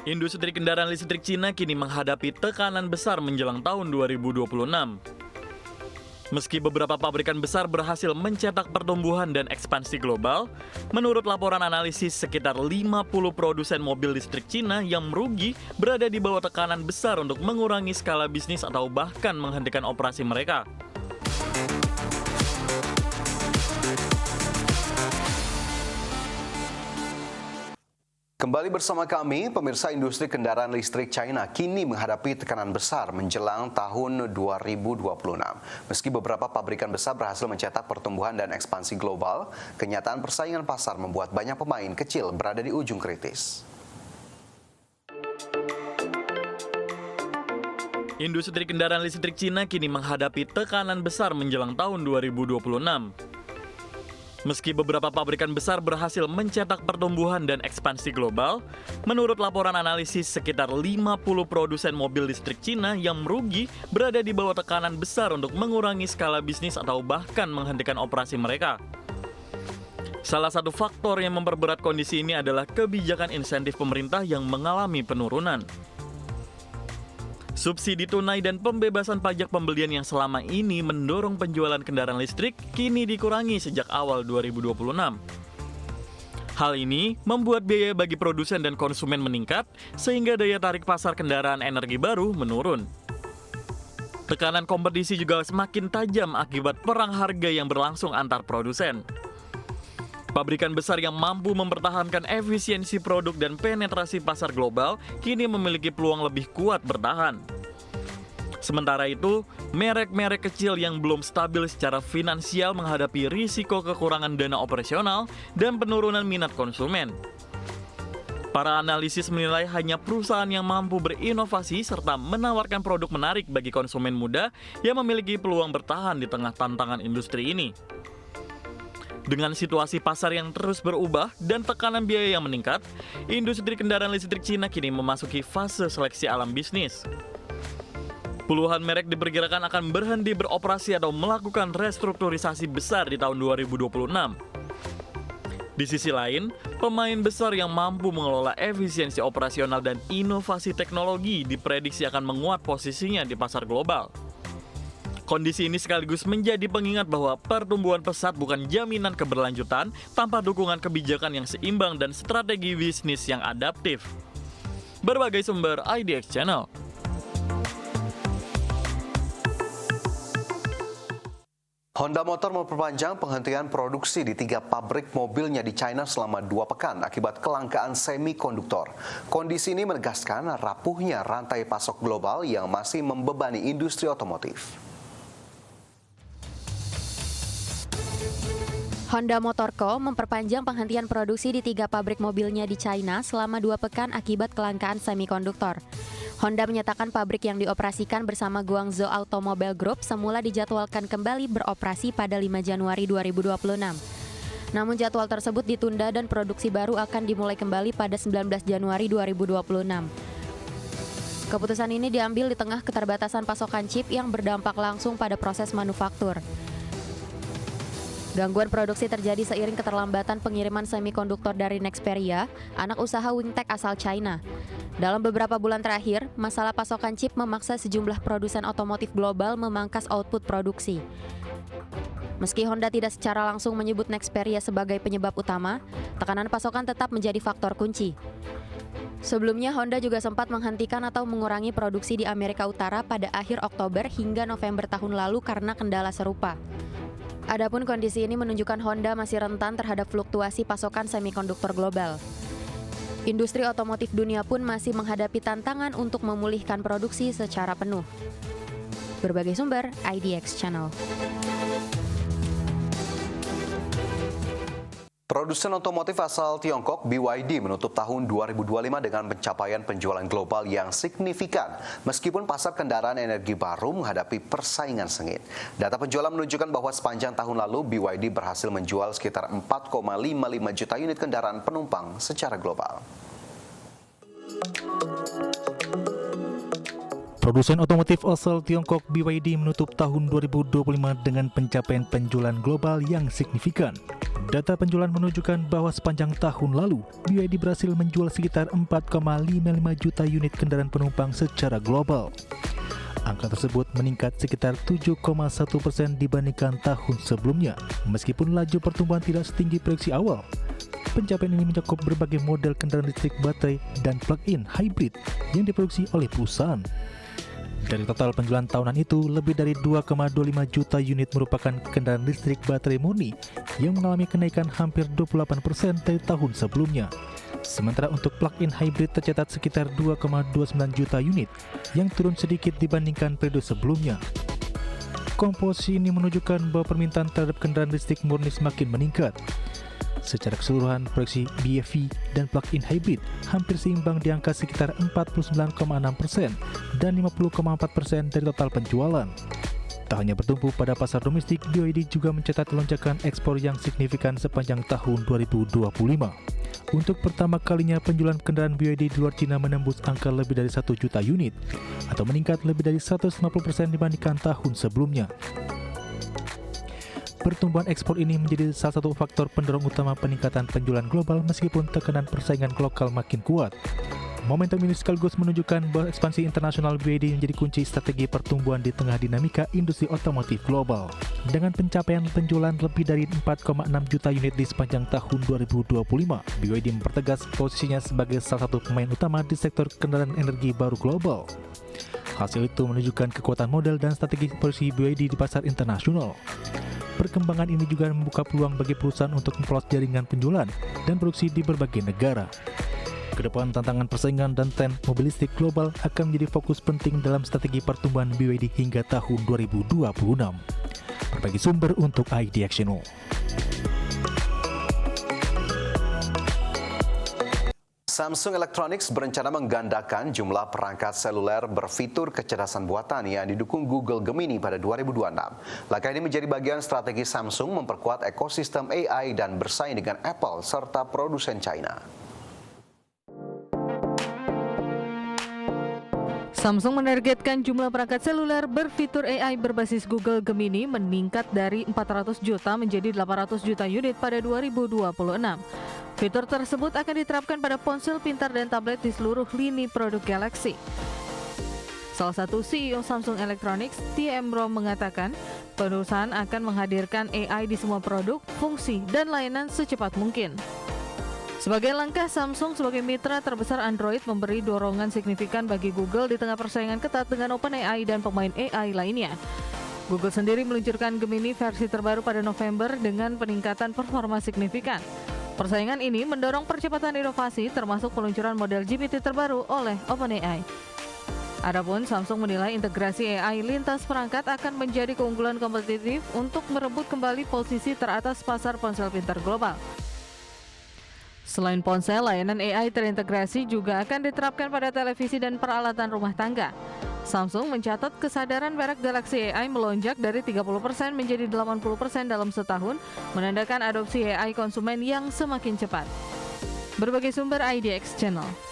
Industri kendaraan listrik Cina kini menghadapi tekanan besar menjelang tahun 2026. Meski beberapa pabrikan besar berhasil mencetak pertumbuhan dan ekspansi global, menurut laporan analisis sekitar 50 produsen mobil listrik Cina yang merugi berada di bawah tekanan besar untuk mengurangi skala bisnis atau bahkan menghentikan operasi mereka. Kembali bersama kami, pemirsa. Industri kendaraan listrik China kini menghadapi tekanan besar menjelang tahun 2026. Meski beberapa pabrikan besar berhasil mencetak pertumbuhan dan ekspansi global, kenyataan persaingan pasar membuat banyak pemain kecil berada di ujung kritis. Industri kendaraan listrik Cina kini menghadapi tekanan besar menjelang tahun 2026. Meski beberapa pabrikan besar berhasil mencetak pertumbuhan dan ekspansi global, menurut laporan analisis sekitar 50 produsen mobil listrik Cina yang merugi berada di bawah tekanan besar untuk mengurangi skala bisnis atau bahkan menghentikan operasi mereka. Salah satu faktor yang memperberat kondisi ini adalah kebijakan insentif pemerintah yang mengalami penurunan. Subsidi tunai dan pembebasan pajak pembelian yang selama ini mendorong penjualan kendaraan listrik kini dikurangi sejak awal 2026. Hal ini membuat biaya bagi produsen dan konsumen meningkat sehingga daya tarik pasar kendaraan energi baru menurun. Tekanan kompetisi juga semakin tajam akibat perang harga yang berlangsung antar produsen. Pabrikan besar yang mampu mempertahankan efisiensi produk dan penetrasi pasar global kini memiliki peluang lebih kuat bertahan. Sementara itu, merek-merek kecil yang belum stabil secara finansial menghadapi risiko kekurangan dana operasional dan penurunan minat konsumen. Para analisis menilai hanya perusahaan yang mampu berinovasi serta menawarkan produk menarik bagi konsumen muda yang memiliki peluang bertahan di tengah tantangan industri ini. Dengan situasi pasar yang terus berubah dan tekanan biaya yang meningkat, industri kendaraan listrik Cina kini memasuki fase seleksi alam bisnis. Puluhan merek diperkirakan akan berhenti beroperasi atau melakukan restrukturisasi besar di tahun 2026. Di sisi lain, pemain besar yang mampu mengelola efisiensi operasional dan inovasi teknologi diprediksi akan menguat posisinya di pasar global. Kondisi ini sekaligus menjadi pengingat bahwa pertumbuhan pesat bukan jaminan keberlanjutan tanpa dukungan kebijakan yang seimbang dan strategi bisnis yang adaptif. Berbagai sumber IDX Channel. Honda Motor memperpanjang penghentian produksi di 3 pabrik mobilnya di China selama 2 pekan akibat kelangkaan semikonduktor. Kondisi ini menegaskan rapuhnya rantai pasok global yang masih membebani industri otomotif. Honda Motor Co. memperpanjang penghentian produksi di 3 pabrik mobilnya di China selama 2 pekan akibat kelangkaan semikonduktor. Honda menyatakan pabrik yang dioperasikan bersama Guangzhou Automobile Group semula dijadwalkan kembali beroperasi pada 5 Januari 2026. Namun jadwal tersebut ditunda dan produksi baru akan dimulai kembali pada 19 Januari 2026. Keputusan ini diambil di tengah keterbatasan pasokan chip yang berdampak langsung pada proses manufaktur. Gangguan produksi terjadi seiring keterlambatan pengiriman semikonduktor dari Nexperia, anak usaha Wingtech asal China. Dalam beberapa bulan terakhir, masalah pasokan chip memaksa sejumlah produsen otomotif global memangkas output produksi. Meski Honda tidak secara langsung menyebut Nexperia sebagai penyebab utama, tekanan pasokan tetap menjadi faktor kunci. Sebelumnya, Honda juga sempat menghentikan atau mengurangi produksi di Amerika Utara pada akhir Oktober hingga November tahun lalu karena kendala serupa. Adapun kondisi ini menunjukkan Honda masih rentan terhadap fluktuasi pasokan semikonduktor global. Industri otomotif dunia pun masih menghadapi tantangan untuk memulihkan produksi secara penuh. Berbagai sumber, IDX Channel. Produsen otomotif asal Tiongkok BYD menutup tahun 2025 dengan pencapaian penjualan global yang signifikan meskipun pasar kendaraan energi baru menghadapi persaingan sengit. Data penjualan menunjukkan bahwa sepanjang tahun lalu BYD berhasil menjual sekitar 4,55 juta unit kendaraan penumpang secara global. Produsen otomotif asal Tiongkok BYD menutup tahun 2025 dengan pencapaian penjualan global yang signifikan. Data penjualan menunjukkan bahwa sepanjang tahun lalu, BYD berhasil menjual sekitar 4,55 juta unit kendaraan penumpang secara global. Angka tersebut meningkat sekitar 7,1% dibandingkan tahun sebelumnya, meskipun laju pertumbuhan tidak setinggi prediksi awal. Pencapaian ini mencakup berbagai model kendaraan listrik baterai dan plug-in hybrid yang diproduksi oleh perusahaan. Dari total penjualan tahunan itu, lebih dari 2,25 juta unit merupakan kendaraan listrik baterai murni yang mengalami kenaikan hampir 28% dari tahun sebelumnya. Sementara untuk plug-in hybrid tercatat sekitar 2,29 juta unit yang turun sedikit dibandingkan periode sebelumnya. Komposisi ini menunjukkan bahwa permintaan terhadap kendaraan listrik murni semakin meningkat. Secara keseluruhan, proyeksi BEV dan plug-in hybrid hampir seimbang di angka sekitar 49,6% dan 50,4% dari total penjualan. Tak hanya bertumpu pada pasar domestik, BYD juga mencatat lonjakan ekspor yang signifikan sepanjang tahun 2025. Untuk pertama kalinya, penjualan kendaraan BYD di luar Cina menembus angka lebih dari 1 juta unit, atau meningkat lebih dari 150% dibandingkan tahun sebelumnya. Pertumbuhan ekspor ini menjadi salah satu faktor pendorong utama peningkatan penjualan global meskipun tekanan persaingan lokal makin kuat. Momentum ini sekaligus menunjukkan bahwa ekspansi internasional BYD menjadi kunci strategi pertumbuhan di tengah dinamika industri otomotif global. Dengan pencapaian penjualan lebih dari 4,6 juta unit di sepanjang tahun 2025, BYD mempertegas posisinya sebagai salah satu pemain utama di sektor kendaraan energi baru global. Hasil itu menunjukkan kekuatan model dan strategi posisi BYD di pasar internasional. Perkembangan ini juga membuka peluang bagi perusahaan untuk memperluas jaringan penjualan dan produksi di berbagai negara. Kedepan, tantangan persaingan dan tren mobil listrik global akan menjadi fokus penting dalam strategi pertumbuhan BYD hingga tahun 2026. Berbagi sumber untuk ID Actiono. Samsung Electronics berencana menggandakan jumlah perangkat seluler berfitur kecerdasan buatan yang didukung Google Gemini pada 2026. Langkah ini menjadi bagian strategi Samsung memperkuat ekosistem AI dan bersaing dengan Apple serta produsen China. Samsung menargetkan jumlah perangkat seluler berfitur AI berbasis Google Gemini meningkat dari 400 juta menjadi 800 juta unit pada 2026. Fitur tersebut akan diterapkan pada ponsel pintar dan tablet di seluruh lini produk Galaxy. Salah satu CEO Samsung Electronics, TM Rom, mengatakan perusahaan akan menghadirkan AI di semua produk, fungsi, dan layanan secepat mungkin. Sebagai langkah, Samsung sebagai mitra terbesar Android memberi dorongan signifikan bagi Google di tengah persaingan ketat dengan OpenAI dan pemain AI lainnya. Google sendiri meluncurkan Gemini versi terbaru pada November dengan peningkatan performa signifikan. Persaingan ini mendorong percepatan inovasi termasuk peluncuran model GPT terbaru oleh OpenAI. Adapun Samsung menilai integrasi AI lintas perangkat akan menjadi keunggulan kompetitif untuk merebut kembali posisi teratas pasar ponsel pintar global. Selain ponsel, layanan AI terintegrasi juga akan diterapkan pada televisi dan peralatan rumah tangga. Samsung mencatat kesadaran merek Galaxy AI melonjak dari 30% menjadi 80% dalam setahun, menandakan adopsi AI konsumen yang semakin cepat. Berbagai sumber IDX Channel.